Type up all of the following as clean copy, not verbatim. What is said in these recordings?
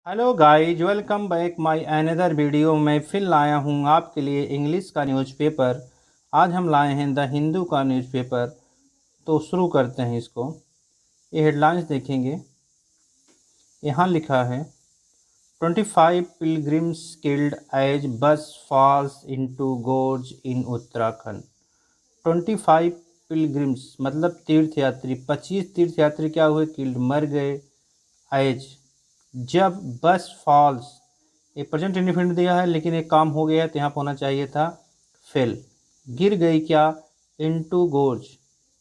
Hello guys, welcome back my another video. मैं फिर लाया हूँ आपके लिए इंग्लिश का न्यूज़पेपर। आज हम लाए हैं द हिंदू का न्यूज़पेपर। तो शुरू करते हैं इसको। ये हेडलाइंस देखेंगे। यहाँ लिखा है 25 पिलग्रिम्स किल्ड एज बस falls into गोर्ज in Uttarakhand. 25 pilgrims मतलब तीर्थयात्री, 25 तीर्थयात्री क्या हुए? किल्ड, मर गए। एज, जब बस फॉल्स, ये प्रेजेंट इंडिफिनिट दिया है लेकिन एक काम हो गया तो यहाँ पर होना चाहिए था फेल, गिर गई क्या? इनटू गोर्ज,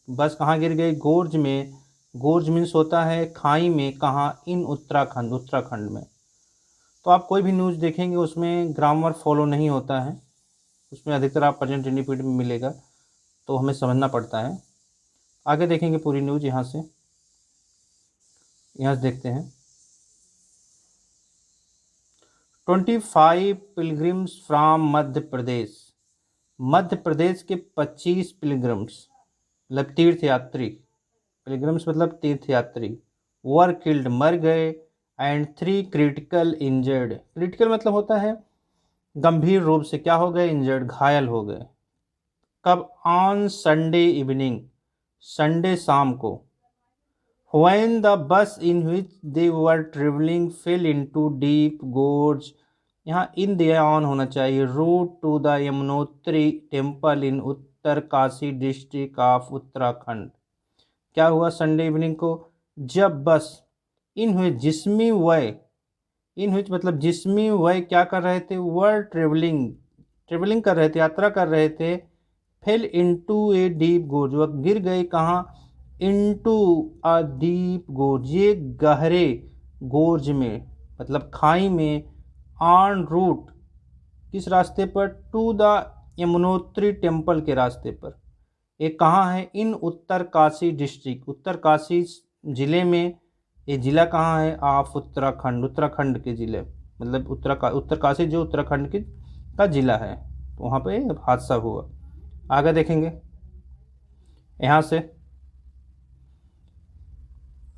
बस कहाँ गिर गई? गोर्ज में। गोर्ज मीन्स होता है खाई में। कहाँ? इन उत्तराखंड, उत्तराखंड में। तो आप कोई भी न्यूज़ देखेंगे उसमें ग्रामर फॉलो नहीं होता है, उसमें अधिकतर आप प्रेजेंट इंडिफिनिट में मिलेगा, तो हमें समझना पड़ता है। आगे देखेंगे पूरी न्यूज़। यहाँ से देखते हैं 25 पिलग्रिम्स फ्रॉम मध्य प्रदेश। मध्य प्रदेश के 25 पिलग्रिम्स मतलब तीर्थयात्री, पिलग्रिम्स मतलब तीर्थयात्री, वर किल्ड मर गए, एंड 3 क्रिटिकल इंजर्ड। क्रिटिकल मतलब होता है गंभीर रूप से क्या हो गए? इंजर्ड, घायल हो गए। कब? ऑन संडे इवनिंग, संडे शाम को। When the bus in which they were traveling fell into deep gorge, यहाँ इन दिया ऑन होना चाहिए। Route to the Yamunotri temple in Uttarkashi district of Uttarakhand. क्या हुआ संडे इवनिंग को? जब बस इन हुए जिसमें वह, इन हुई मतलब जिसमें वह क्या कर रहे थे? वर ट्रेवलिंग, ट्रेवलिंग कर रहे थे, यात्रा कर रहे थे। फेल इनटू ए डीप गोर्ज, वह गिर गए कहाँ? इनटू अ डीप गोर्ज, ये गहरे गोर्ज में मतलब खाई में। ऑन रूट, किस रास्ते पर? टू द यमुनोत्री टेम्पल के रास्ते पर। ये कहाँ है? इन उत्तरकाशी डिस्ट्रिक्ट, उत्तरकाशी जिले में। ये जिला कहाँ है? ऑफ उत्तराखंड, उत्तराखंड के जिले मतलब उत्तरकाशी जो उत्तराखंड की का जिला है, तो वहाँ पे हादसा हुआ। आगे देखेंगे यहाँ से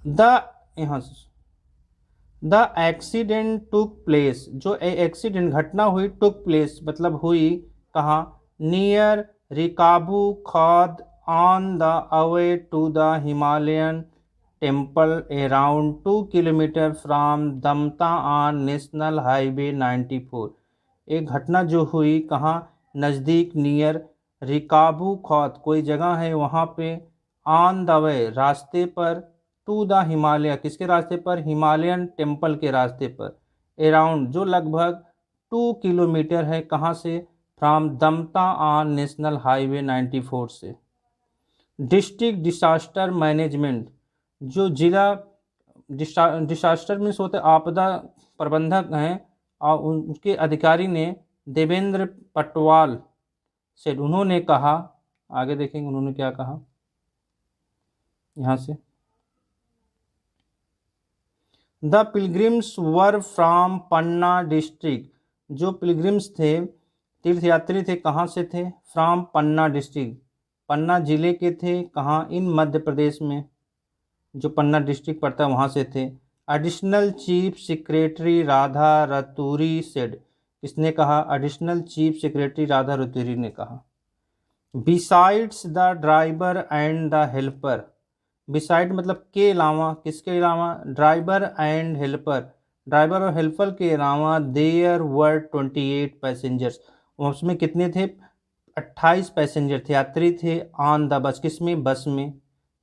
यहाँ से द एक्सीडेंट टुक प्लेस, जो एक्सीडेंट घटना हुई, टुक प्लेस मतलब हुई कहाँ? Near Rikabu Khad on the away to the Himalayan temple around 2 kilometre from Damta on national highway 94। एक घटना जो हुई कहाँ? नज़दीक, नियर रिकाबू खाद, कोई जगह है वहाँ पे। ऑन द वे, रास्ते पर। टू द हिमालय, किसके रास्ते पर? हिमालयन टेम्पल के रास्ते पर। अराउंड, जो लगभग 2 किलोमीटर है, कहाँ से? From Damta on national highway 94 से। डिस्ट्रिक्ट डिसास्टर मैनेजमेंट, जो जिला डिसास्टर मीन्स होते आपदा प्रबंधक हैं, और उनके अधिकारी ने देवेंद्र पटवाल से, उन्होंने कहा, आगे देखेंगे उन्होंने क्या कहा यहाँ से। The pilgrims were from Panna district, जो पिलग्रिम्स थे, तीर्थयात्री थे, कहाँ से थे? फ्रॉम पन्ना डिस्ट्रिक्ट, पन्ना जिले के थे। कहाँ? इन मध्य प्रदेश में, जो पन्ना डिस्ट्रिक्ट पड़ता है वहाँ से थे। Additional chief secretary Radha Raturi said, किसने कहा? Additional chief secretary Radha Raturi ने कहा। Besides the driver and the helper, beside मतलब के अलावा, किसके अलावा? ड्राइवर एंड हेल्पर, ड्राइवर और हेल्पर के अलावा। देयर वर 28 पैसेंजर्स, उसमें कितने थे? 28 पैसेंजर थे, यात्री थे। ऑन द बस, किसमें? बस में।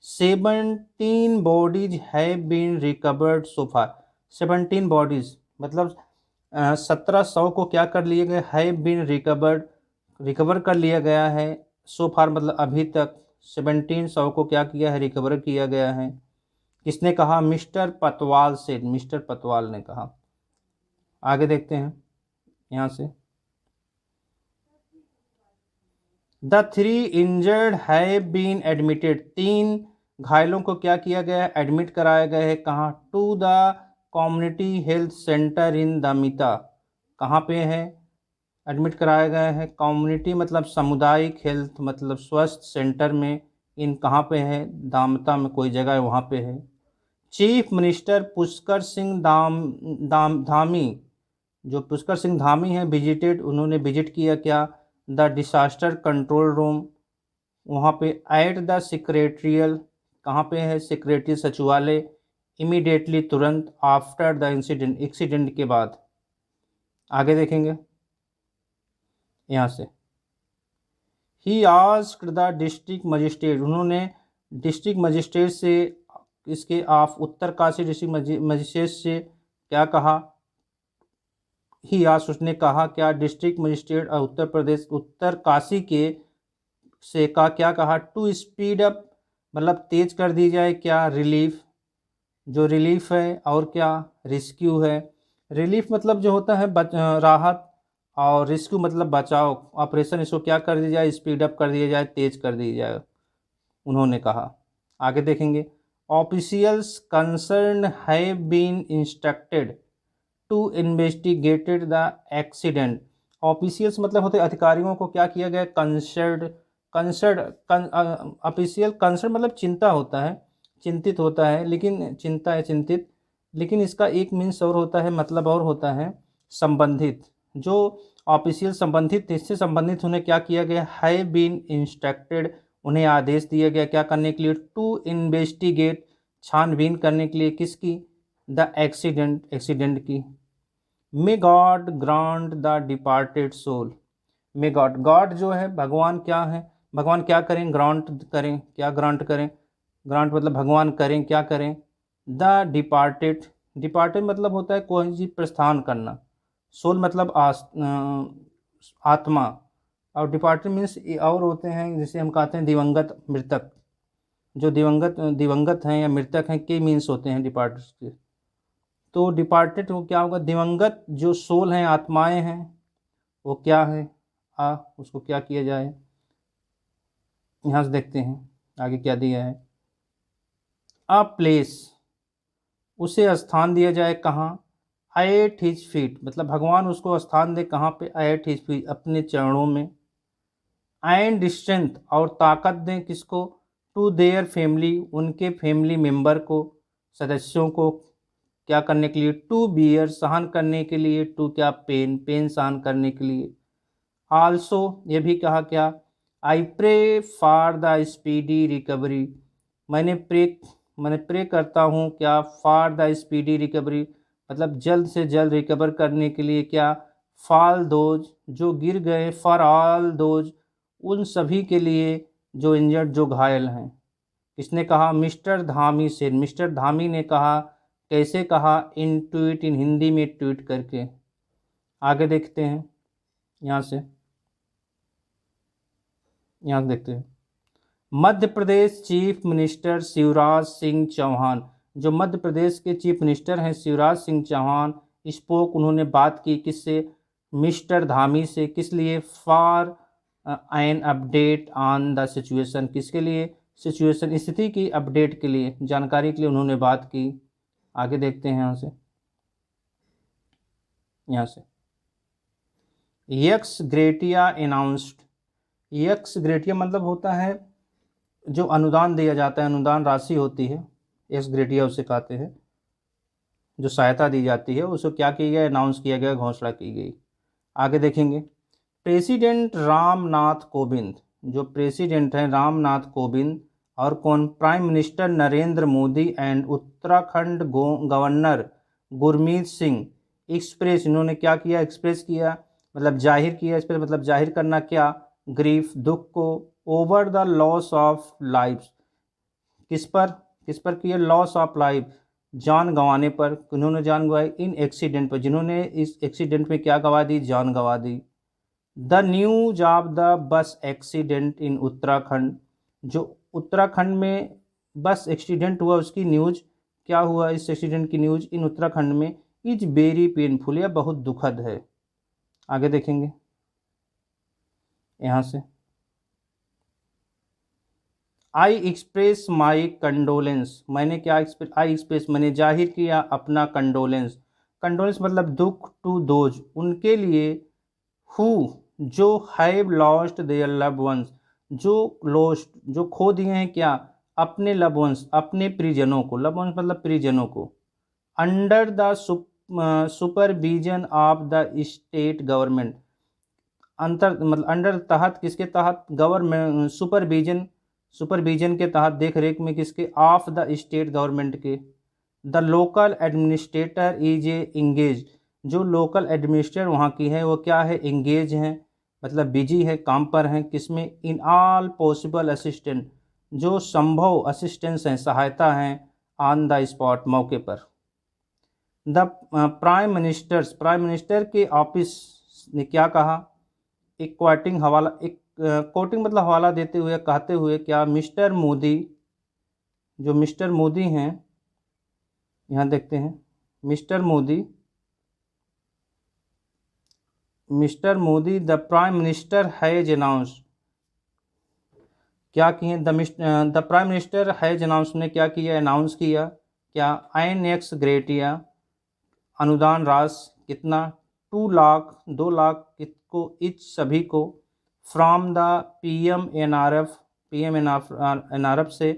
17 bodies have been recovered so far, 17 bodies मतलब 1700 को क्या कर लिए गए? हैव बीन रिकवर्ड, रिकवर कर लिया गया है। सो फार मतलब अभी तक। 1700 को क्या किया है? रिकवर किया गया है। किसने कहा? मिस्टर पतवाल से, मिस्टर पतवाल ने कहा। आगे देखते हैं यहाँ से। The 3 injured have been admitted, 3 घायलों को क्या किया गया है? एडमिट कराया गया है। कहाँ? To the community health centre in Damta, कहाँ पे है? एडमिट कराया गया है। कम्युनिटी मतलब सामुदायिक, हेल्थ मतलब स्वास्थ्य सेंटर में। इन कहाँ पे है? दामता में कोई जगह है वहाँ पे है। चीफ मिनिस्टर पुष्कर सिंह धामी, जो पुष्कर सिंह धामी हैं, विजिटेड, उन्होंने विजिट किया क्या, द डिसास्टर कंट्रोल रूम, वहाँ पे एट द सेक्रेटरियल, कहाँ पे है, सेक्रेटरी सचिवालय, इमीडिएटली तुरंत, आफ्टर द इंसिडेंट, एक्सीडेंट के बाद। आगे देखेंगे यहाँ से, he asked the district magistrate, उन्होंने डिस्ट्रिक्ट मजिस्ट्रेट से, इसके आप उत्तरकाशी डिस्ट्रिक्ट मजिस्ट्रेट से क्या कहा, ही आस्क्ड, उसने कहा क्या, डिस्ट्रिक्ट मजिस्ट्रेट उत्तर प्रदेश उत्तरकाशी के से का क्या कहा, टू स्पीड अप, मतलब तेज कर दी जाए क्या, रिलीफ, जो रिलीफ है, और क्या, रेस्क्यू है। रिलीफ मतलब जो होता है राहत, और रेस्क्यू मतलब बचाव ऑपरेशन, इसको क्या कर दिया जाए, स्पीड अप कर दिया जाए, तेज कर दिया जाए, उन्होंने कहा। आगे देखेंगे, officials concern have been instructed to investigated the accident. Officials मतलब होते अधिकारियों को क्या किया गया, ऑफिशियल कंसर्न मतलब चिंता होता है, चिंतित होता है, लेकिन चिंता है, चिंतित, लेकिन इसका एक मीन्स और होता है, मतलब और होता है, संबंधित। जो ऑफिशियल संबंधित, इससे संबंधित उन्हें क्या किया गया, हैव बीन इंस्ट्रक्टेड, उन्हें आदेश दिया गया क्या करने के लिए, टू इन्वेस्टिगेट, छानबीन करने के लिए, किसकी, द एक्सीडेंट, एक्सीडेंट की। May God grant the departed soul, may God, God जो है भगवान, क्या है, भगवान क्या करें, ग्रांट करें, क्या ग्रांट करें, ग्रांट मतलब भगवान करें, क्या करें, द डिपार्टेड, डिपार्टेड मतलब होता है कोई चीज प्रस्थान करना, सोल मतलब आत्मा, और डिपार्टेड मीन्स और होते हैं, जैसे हम कहते हैं दिवंगत, मृतक, जो दिवंगत हैं या मृतक हैं, के मीन्स होते हैं डिपार्टेड के। तो डिपार्टेड को क्या होगा, दिवंगत जो सोल हैं, आत्माएं हैं, वो क्या है, उसको क्या किया जाए, यहाँ से देखते हैं आगे क्या दिया है, अ प्लेस, उसे स्थान दिया जाए, कहाँ, एट हिज फीट, मतलब भगवान उसको स्थान दे कहाँ पे, एट हिज फीट, अपने चरणों में, एंड स्ट्रेंथ, और ताकत दें किसको, टू देयर फैमिली, उनके फैमिली मेंबर को, सदस्यों को, क्या करने के लिए, टू बियर, सहन करने के लिए, टू क्या, पेन, पेन सहन करने के लिए। आल्सो, ये भी कहा क्या, I pray for the speedy recovery, मैंने प्रे करता हूँ क्या, फॉर द स्पीडी रिकवरी, मतलब जल्द से जल्द रिकवर करने के लिए, क्या, फॉल दोज, जो गिर गए, फॉर ऑल दोज, उन सभी के लिए जो इंजर्ड, जो घायल हैं। किसने कहा, मिस्टर धामी से, मिस्टर धामी ने कहा, कैसे कहा, इन ट्वीट, इन हिंदी में ट्वीट करके। आगे देखते हैं यहाँ से, यहाँ देखते हैं, मध्य प्रदेश चीफ मिनिस्टर शिवराज सिंह चौहान, जो मध्य प्रदेश के चीफ मिनिस्टर हैं शिवराज सिंह चौहान, स्पोक, उन्होंने बात की, किससे, मिस्टर धामी से, किस लिए, for an update on the situation, किसके लिए, सिचुएशन, स्थिति की अपडेट के लिए, जानकारी के लिए उन्होंने बात की। आगे देखते हैं यहाँ से x gratia announced, x gratia मतलब होता है जो अनुदान दिया जाता है, अनुदान राशि होती है, एक्स ग्रेटिया उसे कहते हैं, जो सहायता दी जाती है, उसको क्या किया गया, अनाउंस किया गया, घोषणा की गई। आगे देखेंगे, प्रेसिडेंट रामनाथ कोविंद, जो प्रेसिडेंट हैं रामनाथ कोविंद, और कौन, prime minister Narendra Modi and Uttarakhand governor Gurmeet Singh express, इन्होंने क्या किया, एक्सप्रेस किया मतलब जाहिर किया, एक्सप्रेस मतलब जाहिर करना, क्या, ग्रीफ, दुख को, over the loss of life, किस पर किया, लॉस ऑफ लाइफ, जान गंवाने पर, उन्होंने जान गंवाई, इन एक्सीडेंट पर, जिन्होंने इस एक्सीडेंट में क्या गंवा दी, जान गंवा दी। The news of the bus accident in Uttarakhand, जो उत्तराखंड में बस एक्सीडेंट हुआ उसकी न्यूज, क्या हुआ, इस एक्सीडेंट की न्यूज इन उत्तराखंड में, इज वेरी पेनफुल, यह बहुत दुखद है। आगे देखेंगे यहाँ से, आई एक्सप्रेस माई कंडोलेंस, मैंने क्या आई एक्सप्रेस, मैंने जाहिर किया अपना कंडोलेंस, कंडोलेंस मतलब दुख, टू दोज, उनके लिए, हु, जो have lost their loved ones, जो लॉस्ट, जो खो दिए हैं क्या, अपने लव वंस, अपने परिजनों को, लव वंस मतलब परिजनों को, under the supervision of the state government, अंतर मतलब अंडर तहत, किसके तहत, गवर्नमेंट, सुपरविजन, सुपरविजन के तहत, देख रेख में, किसके, ऑफ द स्टेट गवर्नमेंट के। The local administrator is a engage, जो लोकल एडमिनिस्ट्रेटर वहाँ की है वो क्या है, इंगेज हैं, मतलब बिजी है, काम पर हैं, किसमें, इन ऑल पॉसिबल असिस्टेंट, जो संभव असिस्टेंस हैं, सहायता हैं, ऑन द स्पॉट, मौके पर। The prime ministers, prime minister के ऑफिस ने क्या कहा, एक कोटिंग हवाला, एक कोटिंग मतलब हवाला देते हुए, कहते हुए क्या, मिस्टर मोदी, जो मिस्टर मोदी हैं, यहाँ देखते हैं, mister Modi, mister Modi the prime minister has announce, क्या किए, the prime minister has announce ने क्या किया, अनाउंस किया क्या, एन एक्स ग्रेटिया, अनुदान राशि कितना, 2 लाख, 2 लाख किसको, इच सभी को, from the PM NRF, PM NRF से,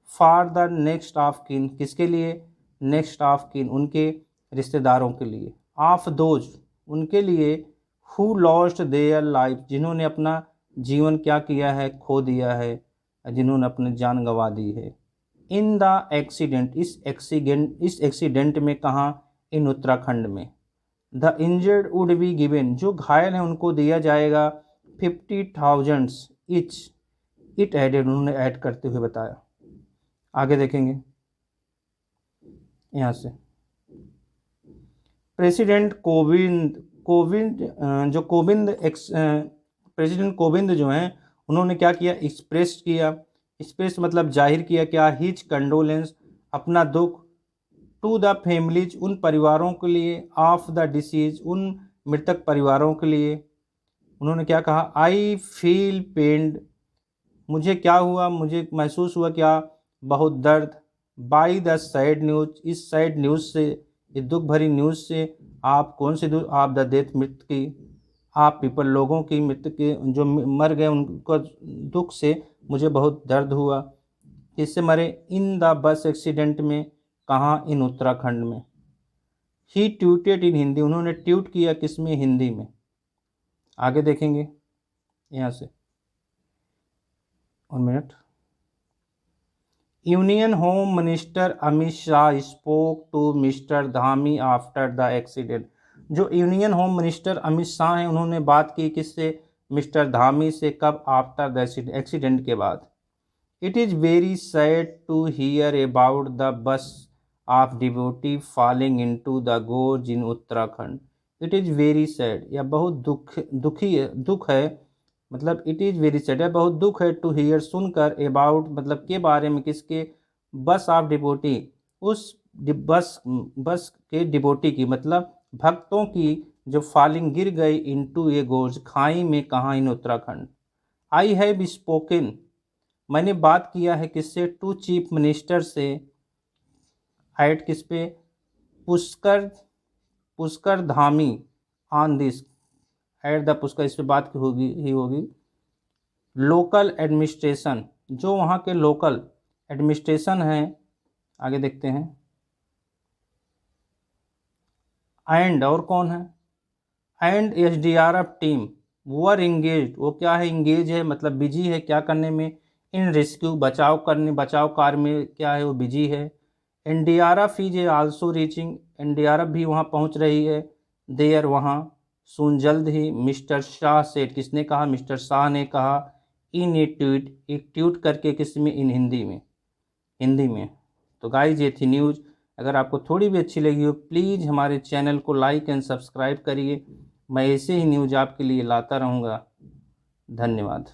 for the next of kin, किसके लिए, नेक्स्ट ऑफ किन, उनके रिश्तेदारों के लिए, ऑफ दोज, उनके लिए, हु लॉस्ट देयर लाइफ, जिन्होंने अपना जीवन क्या किया है, खो दिया है, जिन्होंने अपनी जान गंवा दी है। इन द एक्सीडेंट, इस एक्सीडेंट में, कहाँ, इन उत्तराखंड में। The injured would be given, जो घायल हैं उनको दिया जाएगा 50,000 इच, इट एडेड, उन्होंने ऐड करते हुए बताया। आगे देखेंगे यहाँ से, प्रेसिडेंट प्रेसिडेंट कोविंद जो हैं, उन्होंने क्या किया, एक्सप्रेस मतलब जाहिर किया क्या, हिज कंडोलेंस, अपना दुख, टू द फैमिलीज, उन परिवारों के लिए, ऑफ द डिसीज, उन मृतक परिवारों के लिए। उन्होंने क्या कहा, आई फील पेन्ड, मुझे क्या हुआ, मुझे महसूस हुआ क्या, बहुत दर्द, बाई द सैड न्यूज, इस सैड न्यूज़ से, इस दुख भरी न्यूज़ से, आप कौन सी दुख, आप द डेथ, मृत्यु की, आप पीपल, लोगों की, मृत्यु के, जो मर गए उनको दुख से मुझे बहुत दर्द हुआ, किससे मरे, इन द बस एक्सीडेंट में, कहाँ, इन उत्तराखंड में। ही ट्वीटेड इन हिंदी, उन्होंने ट्वीट किया किसमें, हिंदी में। आगे देखेंगे यहाँ से, 1 minute. Union home minister Amit Shah spoke to mister Dhami after the accident, जो union home minister Amit Shah हैं, उन्होंने बात की किससे, मिस्टर धामी से, कब, आफ्टर द एक्सीडेंट के बाद। It is very sad to hear about the bus of devotee falling into the gorge in Uttarakhand. It is very sad, या बहुत दुख है, मतलब इट इज़ वेरी सैड, बहुत दुख है, टू हियर, सुनकर, अबाउट मतलब के बारे में, किसके, बस ऑफ डिवोटी, उस बस के डिवोटी की, मतलब भक्तों की, जो फॉलिंग गिर गई, इनटू ए गोर्ज, खाई में, कहाँ, इन उत्तराखंड। आई हैव स्पोकन, मैंने बात किया है किससे, टू चीफ मिनिस्टर से, ऐड किस पे, Pushkar Dhami, on this, add the Pushkar, इस पे बात होगी। लोकल एडमिनिस्ट्रेशन, जो वहाँ के लोकल एडमिनिस्ट्रेशन हैं, आगे देखते हैं, एंड, और कौन है, and SDRF team, were engage, वो क्या है, इंगेज है, मतलब बिजी है, क्या करने में, इन रेस्क्यू, बचाव कार्य में क्या है, वो बिजी है। NDRF is also reaching, NDRF भी वहाँ पहुँच रही है, देयर, वहाँ, सुन, जल्द ही, मिस्टर शाह सेठ, किसने कहा, मिस्टर शाह ने कहा, इन ए ट्वीट, एक ट्वीट करके, किसमें, इन हिंदी में। तो गाइज ये थी न्यूज़, अगर आपको थोड़ी भी अच्छी लगी हो, प्लीज़ हमारे चैनल को लाइक एंड सब्सक्राइब करिए, मैं ऐसे ही न्यूज़ आपके लिए लाता रहूँगा। धन्यवाद।